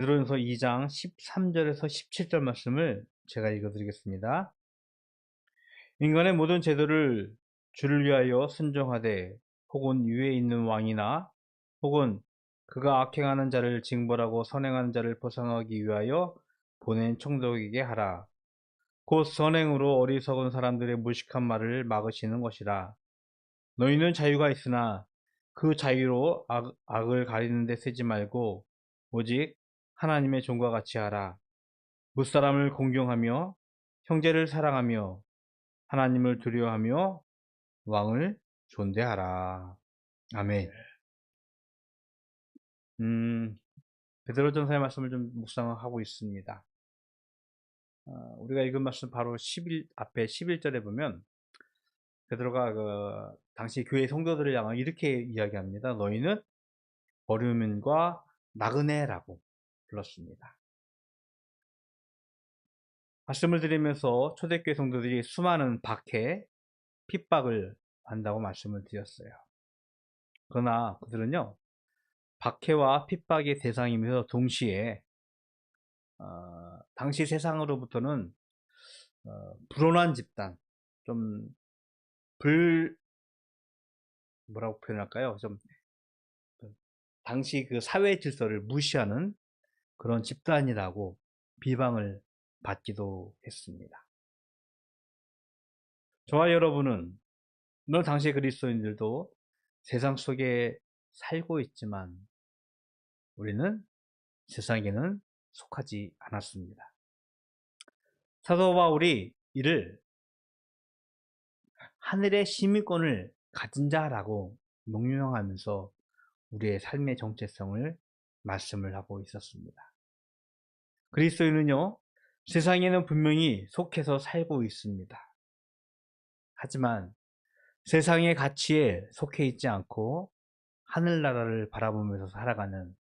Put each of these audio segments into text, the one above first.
베드로전서 2장 13절에서 17절 말씀을 제가 읽어드리겠습니다. 인간의 모든 제도를 주를 위하여 순종하되 혹은 위에 있는 왕이나 혹은 그가 악행하는 자를 징벌하고 선행하는 자를 벗어나기 위하여 보낸 총독에게 하라. 곧 선행으로 어리석은 사람들의 무식한 말을 막으시는 것이라. 너희는 자유가 있으나 그 자유로 악을 가리는 데 쓰지 말고 오직 하나님의 종과 같이 하라. 무사람을 공경하며 형제를 사랑하며 하나님을 두려워하며 왕을 존대하라. 아멘. 베드로전서의 말씀을 좀 묵상하고 있습니다. 우리가 읽은 말씀 바로 앞에 11절에 보면 베드로가 당시 교회 성도들을 향해 이렇게 이야기합니다. 너희는 어려움과 나그네라고 불렀습니다. 말씀을 드리면서 초대교회 성도들이 수많은 박해, 핍박을 한다고 말씀을 드렸어요. 그러나 그들은요, 박해와 핍박의 대상이면서 동시에 당시 세상으로부터는 불온한 집단, 좀 뭐라고 표현할까요? 좀 당시 그 사회 질서를 무시하는 그런 집단이라고 비방을 받기도 했습니다. 저와 여러분은 물론 당시 그리스도인들도 세상 속에 살고 있지만 우리는 세상에는 속하지 않았습니다. 사도 바울이 이를 하늘의 시민권을 가진 자라고 명명하면서 우리의 삶의 정체성을 말씀을 하고 있었습니다. 그리스도인은요, 세상에는 분명히 속해서 살고 있습니다. 하지만 세상의 가치에 속해 있지 않고 하늘나라를 바라보면서 살아가는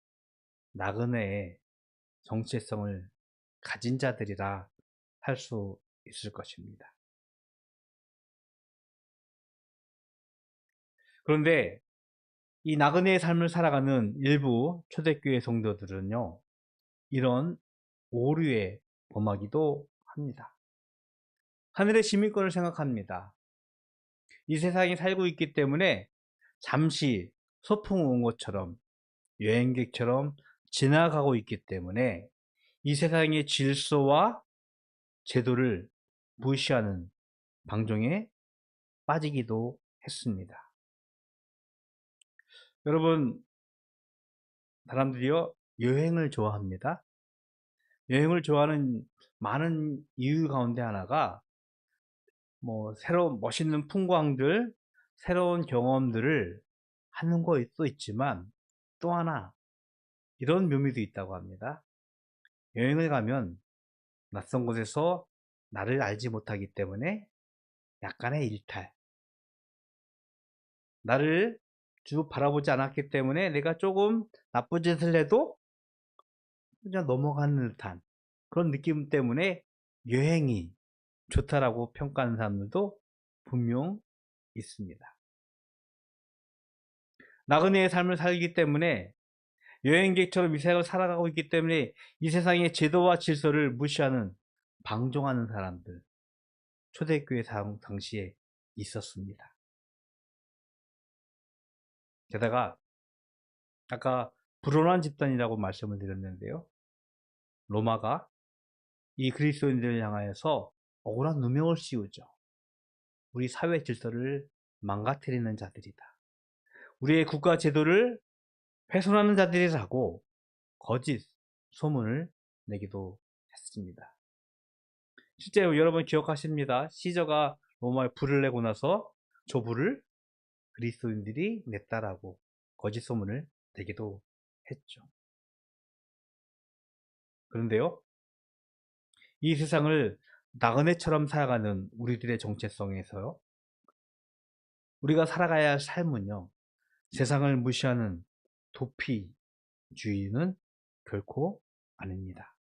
나그네의 정체성을 가진 자들이라 할 수 있을 것입니다. 그런데 이 나그네의 삶을 살아가는 일부 초대교회 성도들은요, 이런 오류에 범하기도 합니다. 하늘의 시민권을 생각합니다. 이 세상에 살고 있기 때문에 잠시 소풍 온 것처럼 여행객처럼 지나가고 있기 때문에 이 세상의 질서와 제도를 무시하는 방종에 빠지기도 했습니다. 여러분, 사람들이요, 여행을 좋아합니다. 여행을 좋아하는 많은 이유 가운데 하나가 새로운 멋있는 풍광들, 새로운 경험들을 하는 것도 있지만 또 하나 이런 묘미도 있다고 합니다. 여행을 가면 낯선 곳에서 나를 알지 못하기 때문에 약간의 일탈, 나를 쭉 바라보지 않았기 때문에 내가 조금 나쁜 짓을 해도 그냥 넘어가는 듯한 그런 느낌 때문에 여행이 좋다라고 평가하는 사람들도 분명 있습니다. 나그네의 삶을 살기 때문에 여행객처럼 이 세상을 살아가고 있기 때문에 이 세상의 제도와 질서를 무시하는 방종하는 사람들, 초대교회 당시에 있었습니다. 게다가 아까 불온한 집단이라고 말씀을 드렸는데요, 로마가 이 그리스도인들을 향하여서 억울한 누명을 씌우죠. 우리 사회 질서를 망가뜨리는 자들이다. 우리의 국가 제도를 훼손하는 자들이라고 거짓 소문을 내기도 했습니다. 실제 여러분 기억하십니다. 시저가 로마에 불을 내고 나서 저 불을 그리스도인들이 냈다라고 거짓 소문을 내기도 했죠. 그런데요, 이 세상을 나그네처럼 살아가는 우리들의 정체성에서요, 우리가 살아가야 할 삶은요, 세상을 무시하는 도피주의는 결코 아닙니다.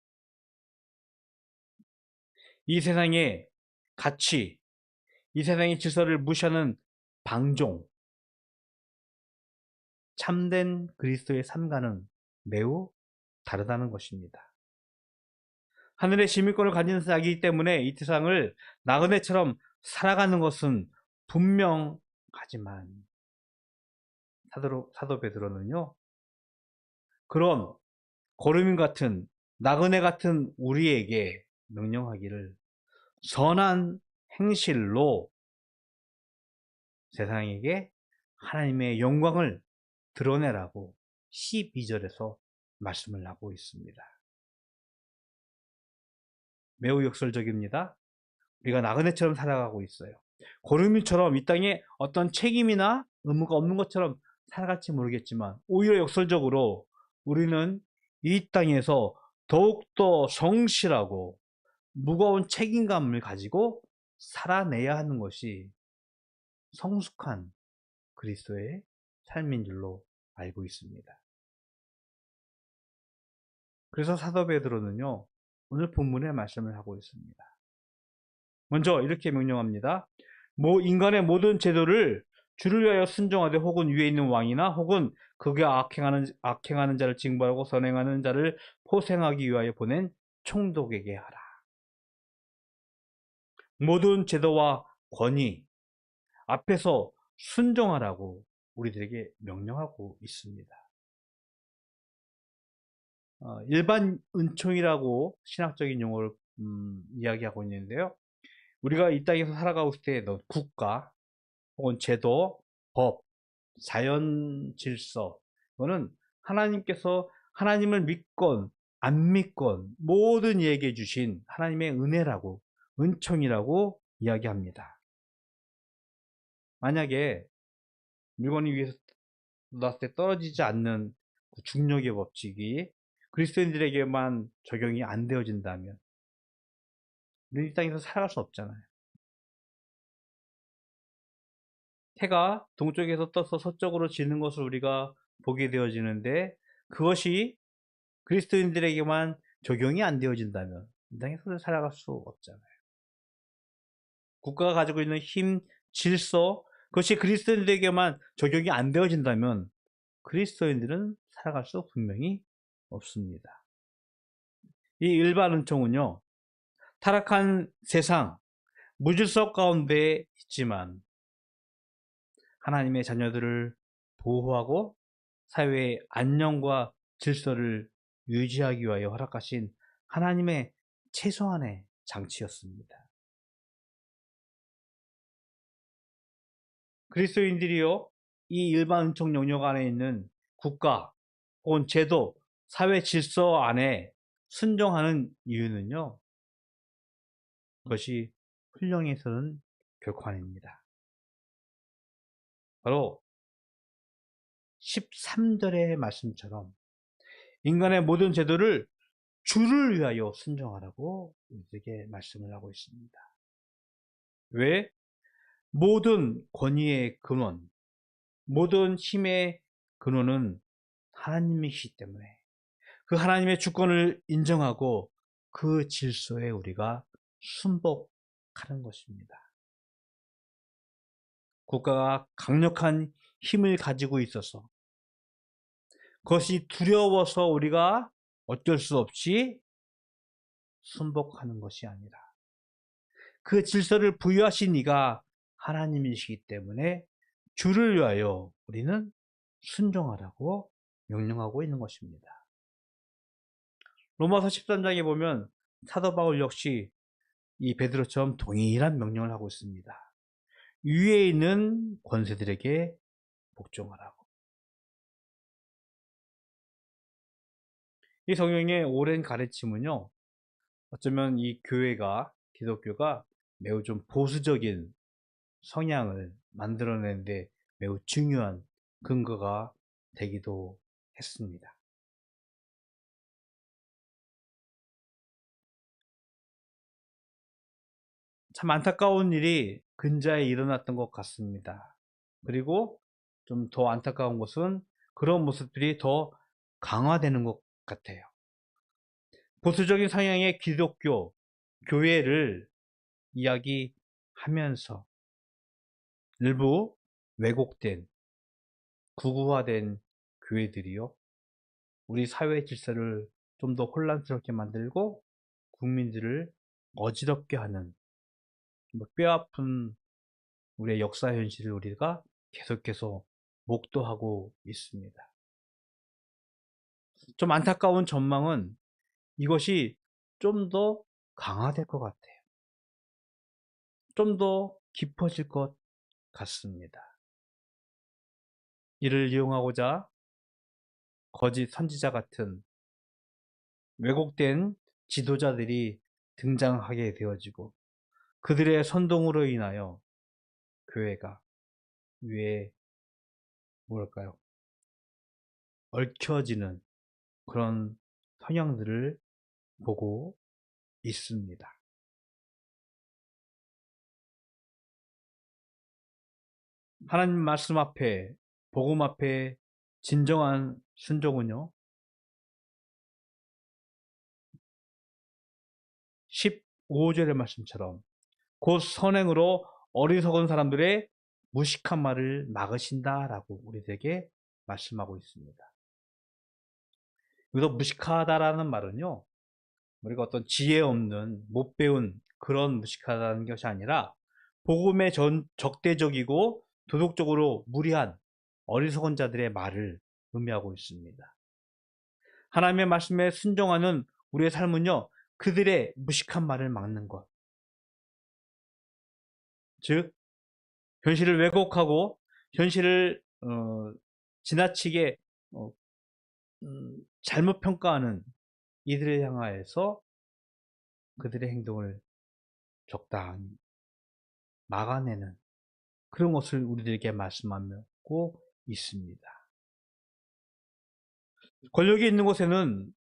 이 세상의 가치, 이 세상의 질서를 무시하는 방종, 참된 그리스도의 삶과는 매우 다르다는 것입니다. 하늘의 시민권을 가진 자이기 때문에 이 세상을 나그네처럼 살아가는 것은 분명하지만 사도 베드로는요, 그런 고르민 같은 나그네 같은 우리에게 명령하기를 선한 행실로 세상에게 하나님의 영광을 드러내라고 12절에서 말씀을 하고 있습니다. 매우 역설적입니다. 우리가 나그네처럼 살아가고 있어요. 고르민처럼 이 땅에 어떤 책임이나 의무가 없는 것처럼 살아갈지 모르겠지만 오히려 역설적으로 우리는 이 땅에서 더욱더 성실하고 무거운 책임감을 가지고 살아내야 하는 것이 성숙한 그리스도의 삶인 줄로 알고 있습니다. 그래서 사도 베드로는요, 오늘 본문에 말씀을 하고 있습니다. 먼저 이렇게 명령합니다. 인간의 모든 제도를 주를 위하여 순종하되 혹은 위에 있는 왕이나 혹은 그게 악행하는 자를 징벌하고 선행하는 자를 포생하기 위하여 보낸 총독에게 하라. 모든 제도와 권위 앞에서 순종하라고 우리들에게 명령하고 있습니다. 일반 은총이라고 신학적인 용어를 이야기하고 있는데요. 우리가 이 땅에서 살아가고 있을 때 국가 혹은 제도, 법, 자연 질서, 이거는 하나님께서 하나님을 믿건 안 믿건 모든 이에게 주신 하나님의 은혜라고, 은총이라고 이야기합니다. 만약에 물건이 위에서 놨을 때 떨어지지 않는 그 중력의 법칙이 그리스도인들에게만 적용이 안 되어진다면 우리 이 땅에서 살아갈 수 없잖아요. 해가 동쪽에서 떠서 서쪽으로 지는 것을 우리가 보게 되어지는데 그것이 그리스도인들에게만 적용이 안 되어진다면 이 땅에서 살아갈 수 없잖아요. 국가가 가지고 있는 힘, 질서, 그것이 그리스도인들에게만 적용이 안 되어진다면 그리스도인들은 살아갈 수 분명히 없습니다. 이 일반 은총은요, 타락한 세상, 무질서 가운데 있지만 하나님의 자녀들을 보호하고 사회의 안녕과 질서를 유지하기 위하여 허락하신 하나님의 최소한의 장치였습니다. 그리스도인들이요, 이 일반 은총 영역 안에 있는 국가 혹은 제도, 사회 질서 안에 순종하는 이유는요, 그것이 훌륭해서는 결코 아닙니다. 바로 13절의 말씀처럼 인간의 모든 제도를 주를 위하여 순종하라고 우리에게 말씀을 하고 있습니다. 왜? 모든 권위의 근원, 모든 힘의 근원은 하나님이시기 때문에 그 하나님의 주권을 인정하고 그 질서에 우리가 순복하는 것입니다. 국가가 강력한 힘을 가지고 있어서 그것이 두려워서 우리가 어쩔 수 없이 순복하는 것이 아니라 그 질서를 부여하신 이가 하나님이시기 때문에 주를 위하여 우리는 순종하라고 명령하고 있는 것입니다. 로마서 13장에 보면 사도 바울 역시 이 베드로처럼 동일한 명령을 하고 있습니다. 위에 있는 권세들에게 복종하라고. 이 성경의 오랜 가르침은요, 어쩌면 이 교회가, 기독교가 매우 좀 보수적인 성향을 만들어내는데 매우 중요한 근거가 되기도 했습니다. 참 안타까운 일이 근자에 일어났던 것 같습니다. 그리고 좀 더 안타까운 것은 그런 모습들이 더 강화되는 것 같아요. 보수적인 성향의 기독교, 교회를 이야기하면서 일부 왜곡된, 구구화된 교회들이요, 우리 사회 질서를 좀 더 혼란스럽게 만들고 국민들을 어지럽게 하는 뼈아픈 우리의 역사 현실을 우리가 계속해서 목도하고 있습니다. 좀 안타까운 전망은 이것이 좀 더 강화될 것 같아요. 좀 더 깊어질 것 같습니다. 이를 이용하고자 거짓 선지자 같은 왜곡된 지도자들이 등장하게 되어지고 그들의 선동으로 인하여 교회가 위에 뭐랄까요? 얽혀지는 그런 성향들을 보고 있습니다. 하나님 말씀 앞에, 복음 앞에 진정한 순종은요, 15절의 말씀처럼 곧 선행으로 어리석은 사람들의 무식한 말을 막으신다라고 우리에게 말씀하고 있습니다. 여기서 무식하다라는 말은요, 우리가 어떤 지혜 없는, 못 배운 그런 무식하다는 것이 아니라 복음에 적대적이고 도덕적으로 무리한 어리석은 자들의 말을 의미하고 있습니다. 하나님의 말씀에 순종하는 우리의 삶은요, 그들의 무식한 말을 막는 것. 즉, 현실을 왜곡하고 현실을 지나치게 잘못 평가하는 이들을 향하여서 그들의 행동을 적당히 막아내는 그런 것을 우리들에게 말씀하고 있습니다. 권력이 있는 곳에는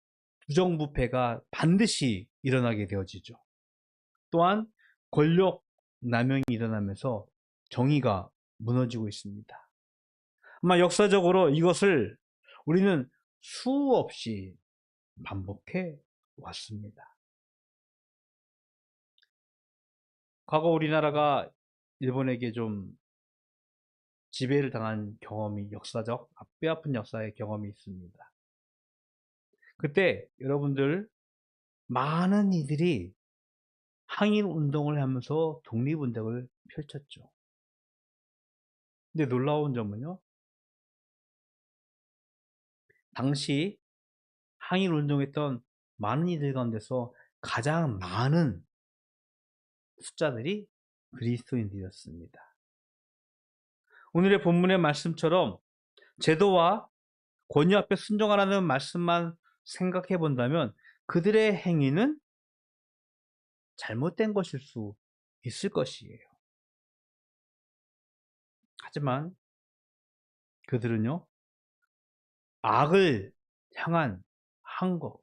부정부패가 반드시 일어나게 되어지죠. 또한 권력 남용이 일어나면서 정의가 무너지고 있습니다. 아마 역사적으로 이것을 우리는 수없이 반복해 왔습니다. 과거 우리나라가 일본에게 좀 지배를 당한 경험이 역사적 뼈아픈 역사의 경험이 있습니다. 그때 여러분들 많은 이들이 항일 운동을 하면서 독립운동을 펼쳤죠. 근데 놀라운 점은요, 당시 항일 운동했던 많은 이들 가운데서 가장 많은 숫자들이 그리스도인들이었습니다. 오늘의 본문의 말씀처럼 제도와 권위 앞에 순종하라는 말씀만 생각해 본다면 그들의 행위는 잘못된 것일 수 있을 것이에요. 하지만 그들은요, 악을 향한 항거,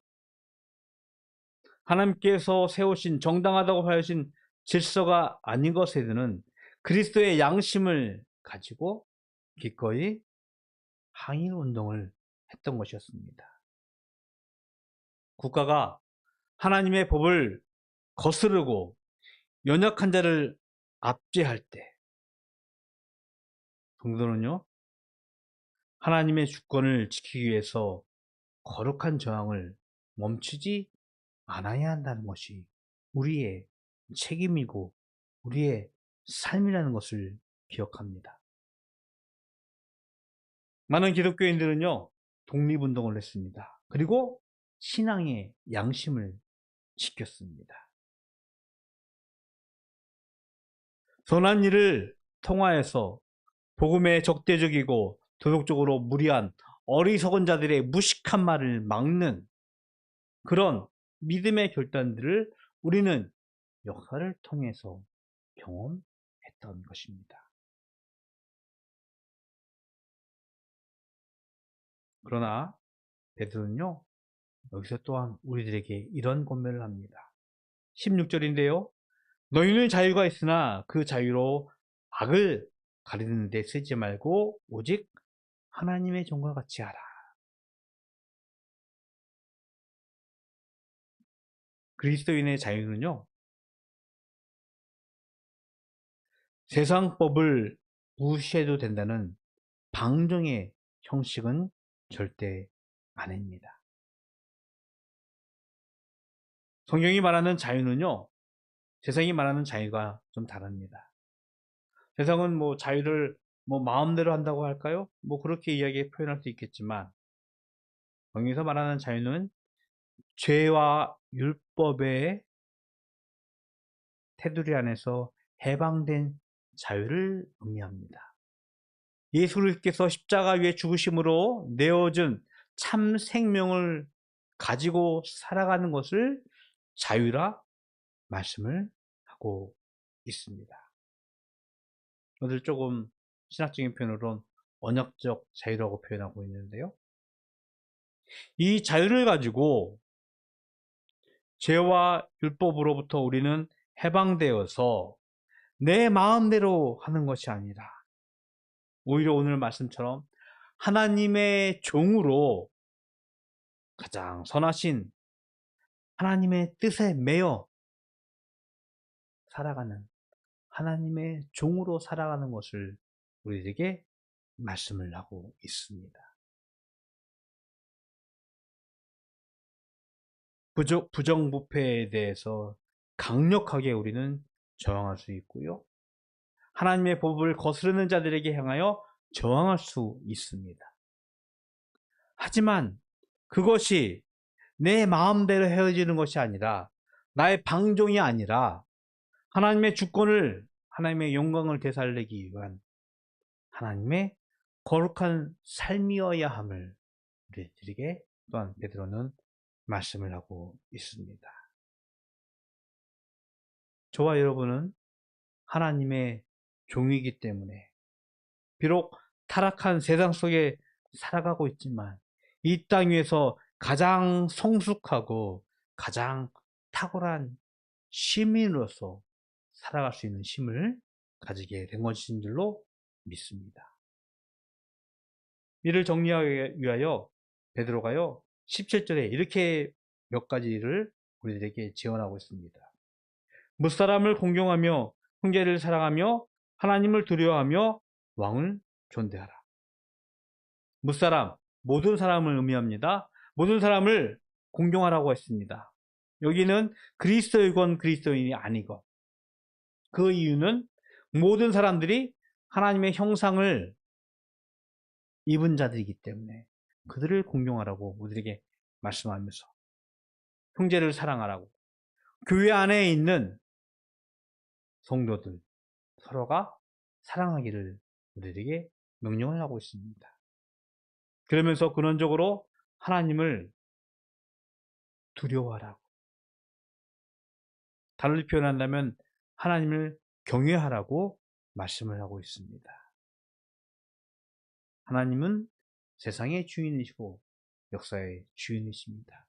하나님께서 세우신 정당하다고 하신 질서가 아닌 것에 드는 그리스도의 양심을 가지고 기꺼이 항일 운동을 했던 것이었습니다. 국가가 하나님의 법을 거스르고 연약한 자를 압제할 때 성도는요, 하나님의 주권을 지키기 위해서 거룩한 저항을 멈추지 않아야 한다는 것이 우리의 책임이고 우리의 삶이라는 것을 기억합니다. 많은 기독교인들은요, 독립운동을 했습니다. 그리고 신앙의 양심을 지켰습니다. 선한 일을 통하여서 복음에 적대적이고 도덕적으로 무리한 어리석은 자들의 무식한 말을 막는 그런 믿음의 결단들을 우리는 역사를 통해서 경험했던 것입니다. 그러나 베드로는요, 여기서 또한 우리들에게 이런 권면을 합니다. 16절인데요. 너희는 자유가 있으나 그 자유로 악을 가리는 데 쓰지 말고 오직 하나님의 종과 같이 하라. 그리스도인의 자유는요, 세상 법을 무시해도 된다는 방종의 형식은 절대 아닙니다. 성경이 말하는 자유는요, 세상이 말하는 자유가 좀 다릅니다. 세상은 뭐 자유를 뭐 마음대로 한다고 할까요? 뭐 그렇게 이야기해 표현할 수 있겠지만, 성경에서 말하는 자유는 죄와 율법의 테두리 안에서 해방된 자유를 의미합니다. 예수 그리스도께서 십자가 위에 죽으심으로 내어준 참 생명을 가지고 살아가는 것을 자유라 말씀을 하고 있습니다. 오늘 조금 신학적인 표현으로는 언약적 자유라고 표현하고 있는데요. 이 자유를 가지고 죄와 율법으로부터 우리는 해방되어서 내 마음대로 하는 것이 아니라 오히려 오늘 말씀처럼 하나님의 종으로 가장 선하신 하나님의 뜻에 매여 살아가는 하나님의 종으로 살아가는 것을 우리에게 말씀을 하고 있습니다. 부정부패에 대해서 강력하게 우리는 저항할 수 있고요. 하나님의 법을 거스르는 자들에게 향하여 저항할 수 있습니다. 하지만 그것이 내 마음대로 헤어지는 것이 아니라 나의 방종이 아니라 하나님의 주권을 하나님의 영광을 되살리기 위한 하나님의 거룩한 삶이어야 함을 우리들에게 또한 베드로는 말씀을 하고 있습니다. 저와 여러분은 하나님의 종이기 때문에 비록 타락한 세상 속에 살아가고 있지만 이 땅 위에서 가장 성숙하고 가장 탁월한 시민으로서 살아갈 수 있는 힘을 가지게 된 것인 줄로 믿습니다. 이를 정리하기 위하여 베드로가요 17절에 이렇게 몇 가지를 우리들에게 지원하고 있습니다. 무사람을 공경하며 형제를 사랑하며 하나님을 두려워하며 왕을 존대하라. 무사람, 모든 사람을 의미합니다. 모든 사람을 공경하라고 했습니다. 여기는 그리스도이건 그리스도인이 아니건 그 이유는 모든 사람들이 하나님의 형상을 입은 자들이기 때문에 그들을 공경하라고 우리에게 말씀하면서 형제를 사랑하라고 교회 안에 있는 성도들 서로가 사랑하기를 우리에게 명령을 하고 있습니다. 그러면서 근원적으로 하나님을 두려워하라고 달리 표현한다면 하나님을 경외하라고 말씀을 하고 있습니다. 하나님은 세상의 주인이시고 역사의 주인이십니다.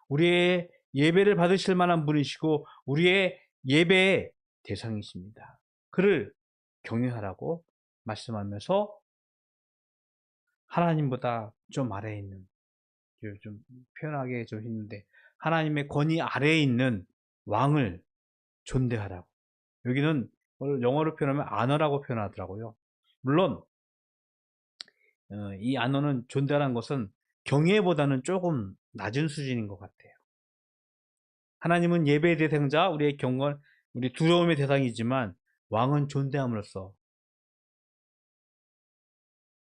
우리의 예배를 받으실 만한 분이시고 우리의 예배의 대상이십니다. 그를 경외하라고 말씀하면서 하나님보다 좀 아래에 있는, 좀 표현하기 좀 힘든데 하나님의 권위 아래에 있는 왕을 존대하라고. 여기는 영어로 표현하면 아너라고 표현하더라고요. 물론 이 아너는 존대하라는 것은 경외보다는 조금 낮은 수준인 것 같아요. 하나님은 예배의 대상자, 우리의 경건, 우리 두려움의 대상이지만 왕은 존대함으로써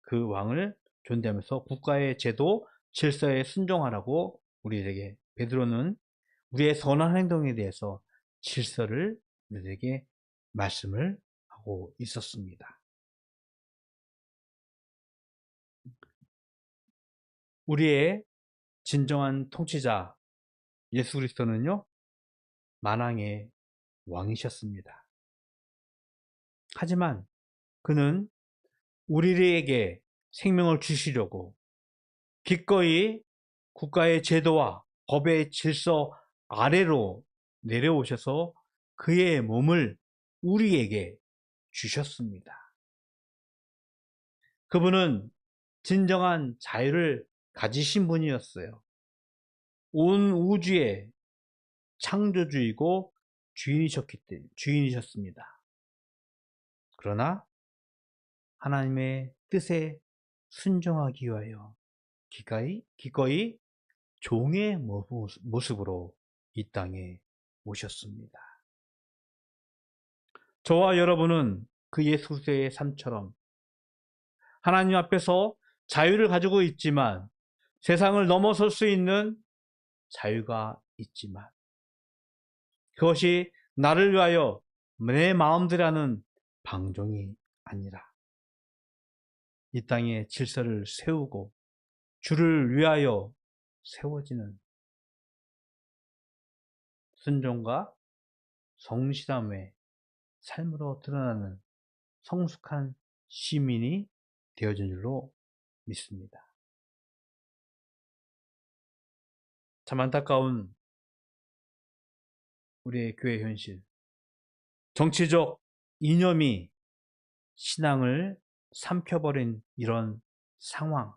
그 왕을 존대하면서 국가의 제도, 질서에 순종하라고 우리에게 베드로는 우리의 선한 행동에 대해서 질서를 우리에게 말씀을 하고 있었습니다. 우리의 진정한 통치자 예수 그리스도는요 만왕의 왕이셨습니다. 하지만 그는 우리에게 생명을 주시려고 기꺼이 국가의 제도와 법의 질서 아래로 내려오셔서 그의 몸을 우리에게 주셨습니다. 그분은 진정한 자유를 가지신 분이었어요. 온 우주의 창조주이고 주인이셨습니다. 그러나 하나님의 뜻에 순종하기 위하여 기꺼이 종의 모습으로 이 땅에 오셨습니다. 저와 여러분은 그 예수 그리스도의 삶처럼 하나님 앞에서 자유를 가지고 있지만, 세상을 넘어설 수 있는 자유가 있지만, 그것이 나를 위하여 내 마음대로 하는 방종이 아니라 이 땅에 질서를 세우고 주를 위하여 세워지는 순종과 성실함의 삶으로 드러나는 성숙한 시민이 되어진 줄로 믿습니다. 참 안타까운 우리의 교회 현실, 정치적 이념이 신앙을 삼켜버린 이런 상황,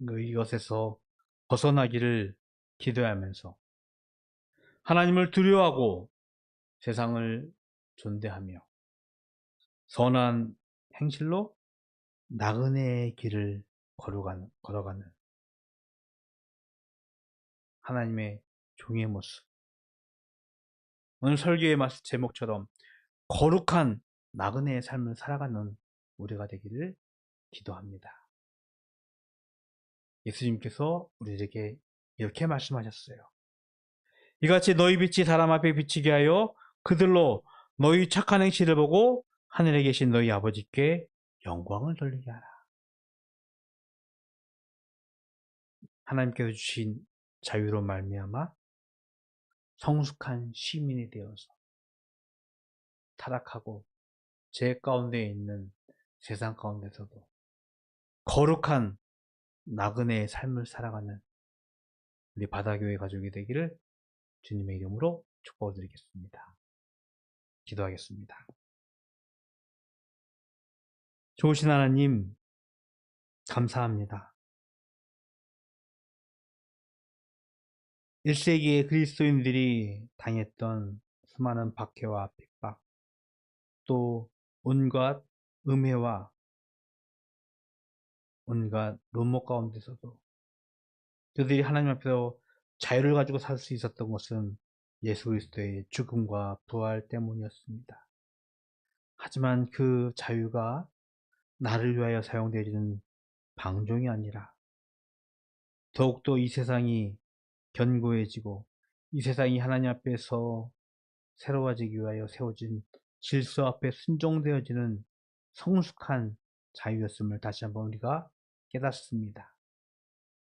이것에서 벗어나기를 기도하면서 하나님을 두려워하고 세상을 존대하며 선한 행실로 나그네의 길을 걸어가는 하나님의 종의 모습. 오늘 설교의 제목처럼 거룩한 나그네의 삶을 살아가는 우리가 되기를 기도합니다. 예수님께서 우리에게 이렇게 말씀하셨어요. 이같이 너희 빛이 사람 앞에 비치게 하여 그들로 너희 착한 행실을 보고 하늘에 계신 너희 아버지께 영광을 돌리게 하라. 하나님께서 주신 자유로 말미암아 성숙한 시민이 되어서 타락하고 죄 가운데 있는 세상 가운데서도 거룩한 나그네의 삶을 살아가는 우리 바다교회 가족이 되기를 주님의 이름으로 축복드리겠습니다. 기도하겠습니다. 좋으신 하나님, 감사합니다. 1세기의 그리스도인들이 당했던 수많은 박해와 핍박, 또 온갖 음해와 온갖 루머 가운데서도 그들이 하나님 앞에서 자유를 가지고 살 수 있었던 것은 예수 그리스도의 죽음과 부활 때문이었습니다. 하지만 그 자유가 나를 위하여 사용되어지는 방종이 아니라 더욱더 이 세상이 견고해지고 이 세상이 하나님 앞에서 새로워지기 위하여 세워진 질서 앞에 순종되어지는 성숙한 자유였음을 다시 한번 우리가 깨닫습니다.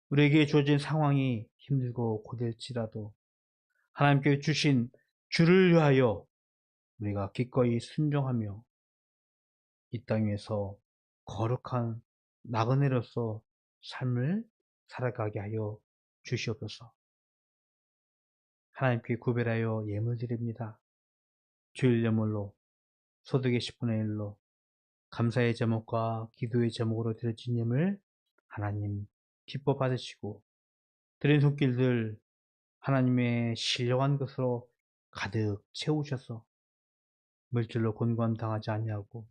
우리에게 주어진 상황이 힘들고 고될지라도 하나님께 주신 주를 위하여 우리가 기꺼이 순종하며 이 땅에서 거룩한 나그네로서 삶을 살아가게 하여 주시옵소서. 하나님께 구별하여 예물 드립니다. 주일 예물로 소득의 10분의 1로 감사의 제목과 기도의 제목으로 드려진 예물 하나님 기뻐 받으시고 드린 손길들 하나님의 신령한 것으로 가득 채우셔서 물질로 곤관당하지 아니하고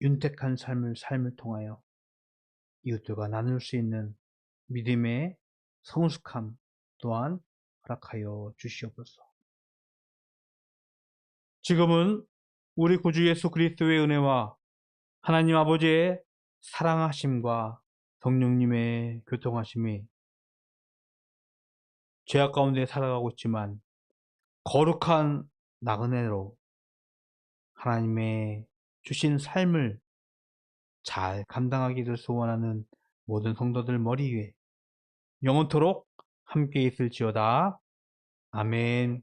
윤택한 삶을 통하여 이웃들과 나눌 수 있는 믿음의 성숙함 또한 허락하여 주시옵소서. 지금은 우리 구주 예수 그리스도의 은혜와 하나님 아버지의 사랑하심과 성령님의 교통하심이 죄악 가운데 살아가고 있지만 거룩한 나그네로 하나님의 주신 삶을 잘 감당하기를 소원하는 모든 성도들 머리 위에 영원토록 함께 있을지어다. 아멘.